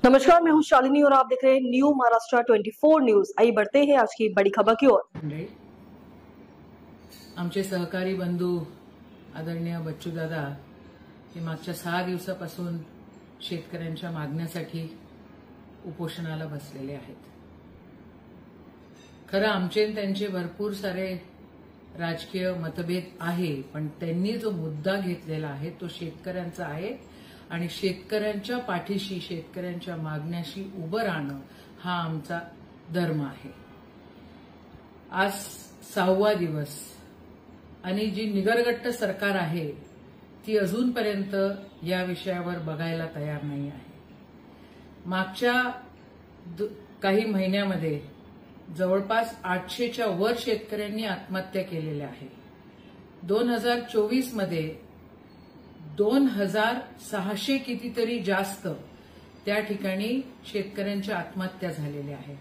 नमस्कार, मैं हूं शालिनी और आप देख रहे हैं न्यू महाराष्ट्र 24 न्यूज। आइए बढ़ते हैं आज की बड़ी खबर की ओर। आमचे सहकारी बंधू आदरणीय बच्चू दादा हे मागच्या 6 दिवसापासून शेतकऱ्यांच्या मागण्यासाठी उपोषणाला बसलेले आहेत। खरं आमचे त्यांचे भरपूर सारे राजकीय मतभेद आहे, पण त्यांनी जो मुद्दा घेतलेला आहे तो शेतकऱ्यांचा आहे आणि शेतकऱ्यांच्या पाठीशी शेतकऱ्यांच्या मागण्याशी उभं राहणं हा आमचा धर्म आहे। आज 6वा दिवस आणि जी निगरगट्ट सरकार आहे ती अजूनपर्यंत या विषयावर बघायला तयार नाही आहे। मागच्या काही महिन्यामध्ये जवळपास 800च्या वर शेतकऱ्यांनी आत्महत्या केलेल्या आहे। 2024 मध्ये 2600 कितीतरी जास्त त्या ठिकाणी शेतकऱ्यांच्या आत्महत्या झालेल्या आहेत।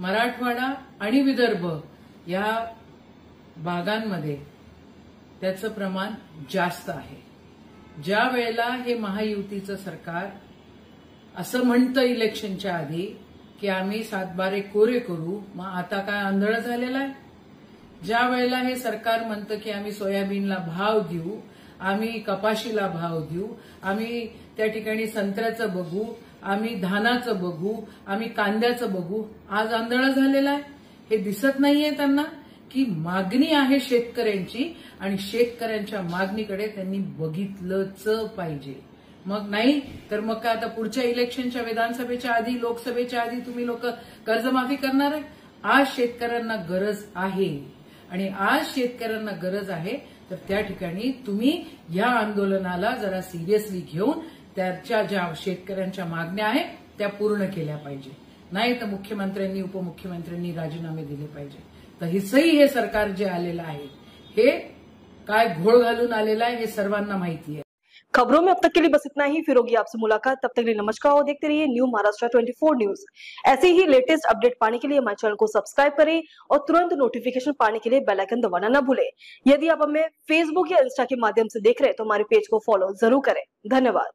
मराठवाडा आणि विदर्भ या भागांमध्ये त्याचं प्रमाण जास्त आहे। ज्या वेळेला हे महायुतीचं सरकार असं म्हणतं इलेक्शनच्या आधी की आम्ही 7/12 कोरे करू, मग आता काय आंधळ झालेला आहे। ज्या वेळेला हे सरकार म्हणतं की आम्ही सोयाबीनला भाव देऊ, आम्ही कपाशीला भाव देऊ, आम्ही त्या ठिकाणी संत्र्याचं बघू, आम्ही धानाचं बघू, आम्ही कांद्याचं बघू, आज आंधळ झालेला आहे। हे दिसत नाहीये त्यांना की मागणी आहे शेतकऱ्यांची आणि शेतकऱ्यांच्या मागणीकडे त्यांनी बघितलंच पाहिजे। मग नाही तर मग काय आता पुढच्या इलेक्शनच्या विधानसभेच्या आधी लोकसभेच्या आधी तुम्ही लोक कर्जमाफी करणार आहे। आज शेतकऱ्यांना गरज आहे आणि आज शेतकऱ्यांना गरज आहे तर त्या ठिकाणी तुम्ही या आंदोलनाला जरा सिरियसली घेऊन त्याच्या ज्या शेतकऱ्यांच्या मागण्या आहेत त्या पूर्ण केल्या पाहिजे। नाही तर मुख्यमंत्र्यांनी उपमुख्यमंत्र्यांनी राजीनामे दिले पाहिजे। तर हिचंही हे सरकार जे आलेलं आहे हे काय घोळ घालून आलेलं आहे हे सर्वांना माहिती आहे। खबरों में अब तक के लिए बस इतना ही। फिर होगी आपसे मुलाकात, तब तक के लिए नमस्कार और देखते रहिए न्यू महाराष्ट्र 24 न्यूज। ऐसे ही लेटेस्ट अपडेट पाने के लिए हमारे चैनल को सब्सक्राइब करें और तुरंत नोटिफिकेशन पाने के लिए बेल आइकन दबाना न भूलें। यदि आप हमें फेसबुक या इंस्टा के माध्यम से देख रहे हैं तो हमारे पेज को फॉलो जरूर करें। धन्यवाद।